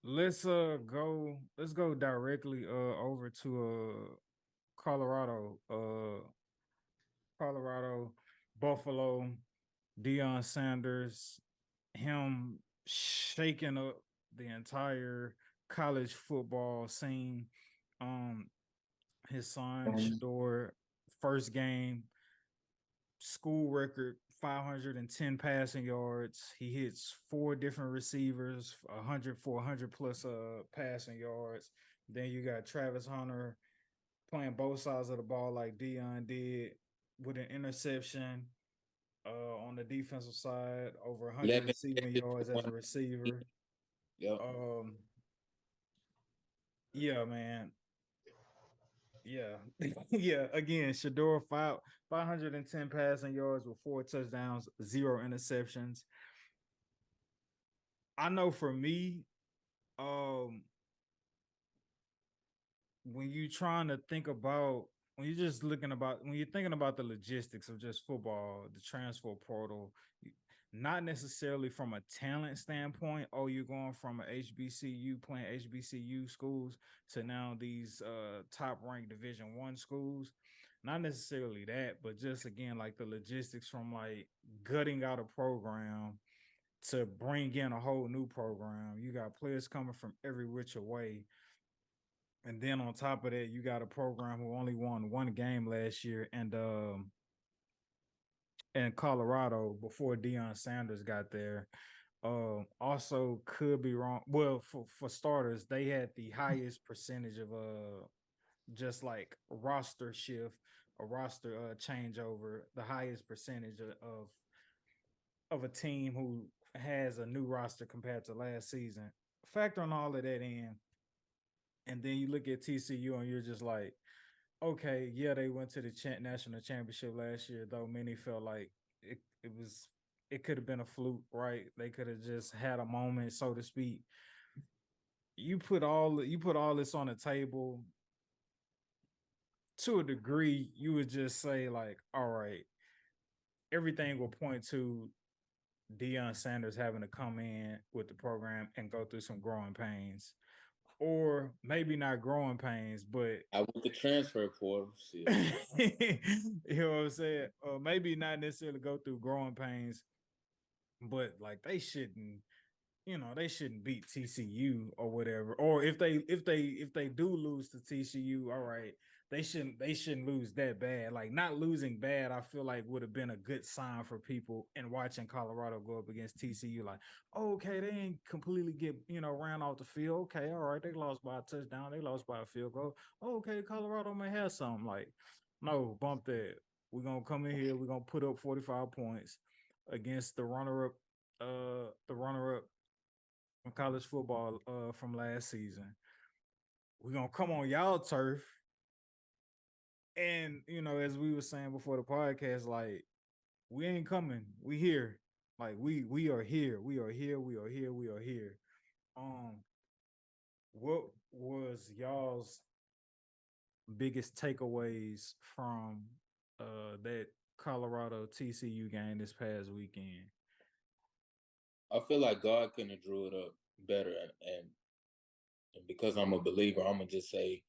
let's go directly over to Colorado. Colorado, Buffalo, Deion Sanders, him shaking up the entire college football scene. Um, his son Shador, first game, school record 510 passing yards. He hits four different receivers, 100 for 100 plus passing yards. Then you got Travis Hunter playing both sides of the ball like Dion did with an interception on the defensive side, over 100 11 receiving catches yards for as a receiver. Yep. Um, yeah, man. Yeah. Yeah. Again, Shador 510 passing yards with four touchdowns, zero interceptions. I know for me, um, when you trying to think about when you're thinking about the logistics of just football, the transfer portal, not necessarily from a talent standpoint. Oh, you're going from a HBCU playing HBCU schools to now these top ranked Division 1 schools. Not necessarily that, but just again like the logistics from like gutting out a program to bring in a whole new program. You got players coming from every which way, and then on top of that, you got a program who only won one game last year, and in Colorado before Deion Sanders got there. Also could be wrong. Well, for starters, they had the highest percentage of just like roster shift or roster changeover, the highest percentage of a team who has a new roster compared to last season. Factoring all of that in, and then you look at TCU and you're just like, okay, yeah, they went to the national championship last year, though many felt like it could have been a fluke, right? They could have just had a moment, so to speak. You put all this on the table to a degree. You would just say like, all right, everything will point to Deion Sanders having to come in with the program and go through some growing pains, or maybe not growing pains, but I with the transfer portal. Shit. you know what I'm saying? Or maybe not necessarily go through growing pains, but like they shouldn't beat TCU or whatever. Or if they do lose to TCU, all right, they shouldn't lose that bad. Like not losing bad, I feel like would have been a good sign for people in watching Colorado go up against TCU. Like, oh, okay, they ain't completely get ran off the field. Okay, all right, they lost by a touchdown, they lost by a field goal. Oh, okay, Colorado may have something. Like, no, bump that. We're gonna come in here, we're gonna put up 45 points against the runner up from college football from last season. We're gonna come on y'all turf. And as we were saying before the podcast, like we ain't coming. We here. Like we are here. We are here. We are here. We are here. Um, what was y'all's biggest takeaways from that Colorado TCU game this past weekend? I feel like God couldn't have drew it up better, and because I'm a believer, I'm gonna just say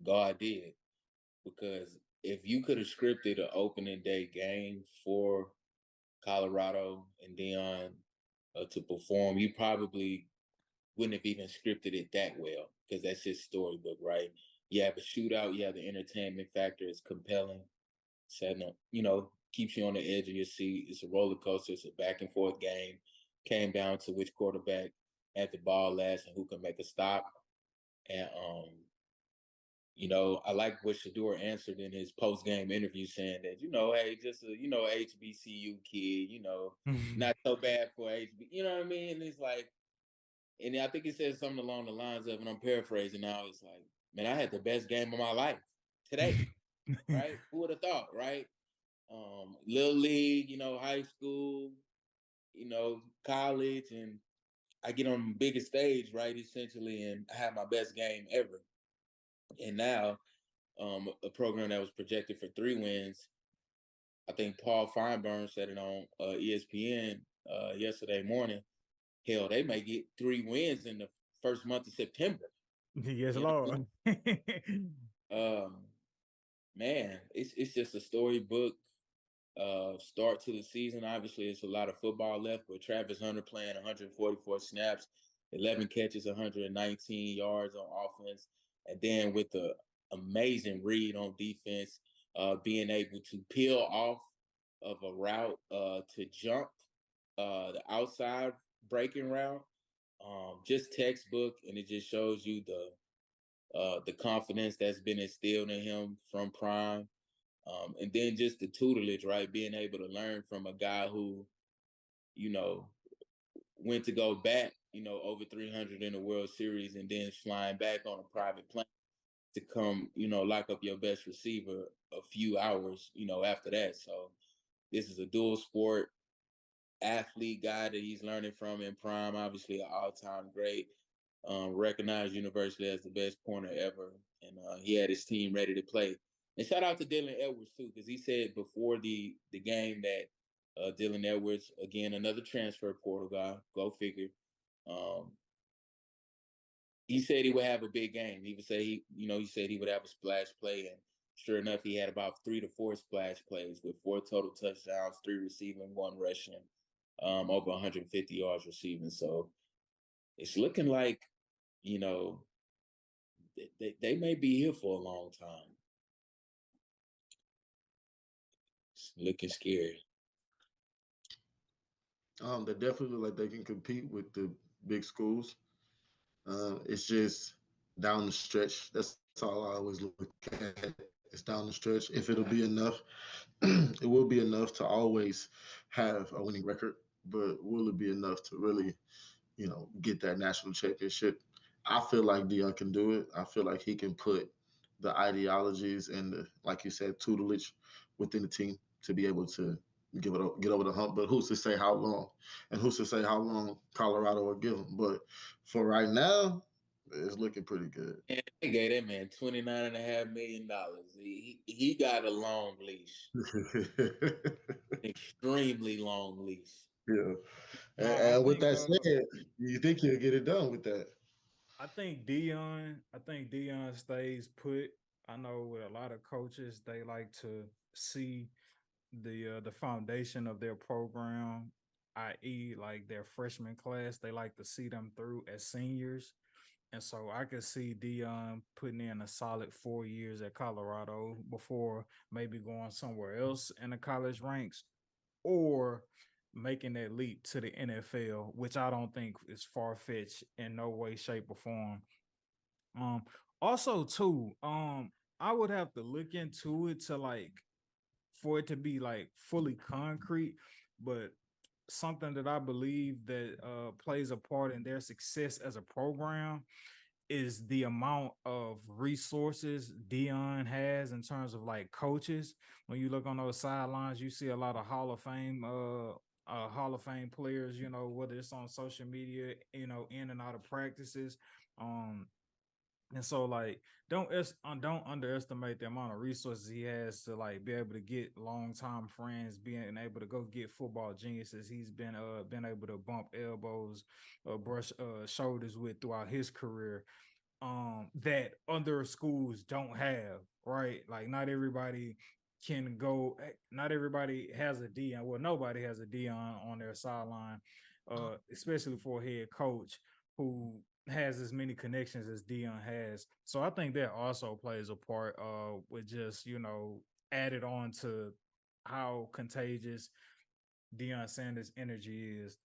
God did. Because if you could have scripted an opening day game for Colorado and Dion to perform, you probably wouldn't have even scripted it that well because that's just storybook, right? You have a shootout, you have the entertainment factor, it's compelling, setting up, keeps you on the edge of your seat. It's a roller coaster, it's a back and forth game. Came down to which quarterback had the ball last and who can make a stop. And I like what Shador answered in his post game interview saying that, hey, just a, HBCU kid, not so bad for HB, you know what I mean? And it's like, and I think he said something along the lines of, and I'm paraphrasing now, it's like, man, I had the best game of my life today, right? Who would have thought, right? Little league, high school, college, and I get on the biggest stage, right? Essentially, and I have my best game ever. And now, a program that was projected for 3 wins. I think Paul Feinberg said it on ESPN yesterday morning. Hell, they may get 3 wins in the first month of September. Yes, You Lord. know, man, it's just a storybook start to the season. Obviously, it's a lot of football left, but Travis Hunter playing 144 snaps, 11 catches, 119 yards on offense, and then with the amazing read on defense, being able to peel off of a route to jump the outside breaking route, just textbook, and it just shows you the confidence that's been instilled in him from Prime. And then just the tutelage, right? Being able to learn from a guy who, you know, went to go back, over 300 in the World Series and then flying back on a private plane to come, lock up your best receiver a few hours, after that. So this is a dual sport athlete guy that he's learning from in Prime, obviously an all-time great, recognized universally as the best corner ever. And he had his team ready to play. And shout out to Dylan Edwards too, because he said before the game that Dylan Edwards, again, another transfer portal guy, go figure. Um, he said he would have a big game. He would say he said he would have a splash play, and sure enough, he had about 3 to 4 splash plays with 4 total touchdowns, 3 receiving, 1 rushing, over 150 yards receiving. So it's looking like, you know, they may be here for a long time. It's looking scary. They definitely look like they can compete with the big schools. It's just down the stretch. That's all I always look at. It's down the stretch. If it'll be enough, it will be enough to always have a winning record. But will it be enough to really, get that national championship? I feel like Dion can do it. I feel like he can put the ideologies and the, like you said, tutelage within the team to be able to get over the hump. But who's to say how long? And who's to say how long Colorado will give him? But for right now, it's looking pretty good. And they gave that man $29.5 million. He got a long leash, extremely long leash. Yeah. No, And with that said, you think he'll get it done with that? I think Dion stays put. I know with a lot of coaches, they like to see the foundation of their program, i.e., like their freshman class. They like to see them through as seniors, and so I could see Dion putting in a solid 4 years at Colorado before maybe going somewhere else in the college ranks, or making that leap to the NFL, which I don't think is far fetched in no way, shape, or form. Um, Also too, I would have to look into it to like for it to be like fully concrete, but something that I believe that plays a part in their success as a program is the amount of resources Dion has in terms of like coaches. When you look on those sidelines, you see a lot of Hall of Fame players, whether it's on social media, in and out of practices. Um, and so like don't underestimate the amount of resources he has to like be able to get long time friends, being able to go get football geniuses. He's been able to bump elbows, brush shoulders with throughout his career, that other schools don't have, right? Like not everybody has a Dion. Well, nobody has a Dion on their sideline, especially for a head coach who has as many connections as Dion has. So I think that also plays a part with just, added on to how contagious Deion Sanders' energy is.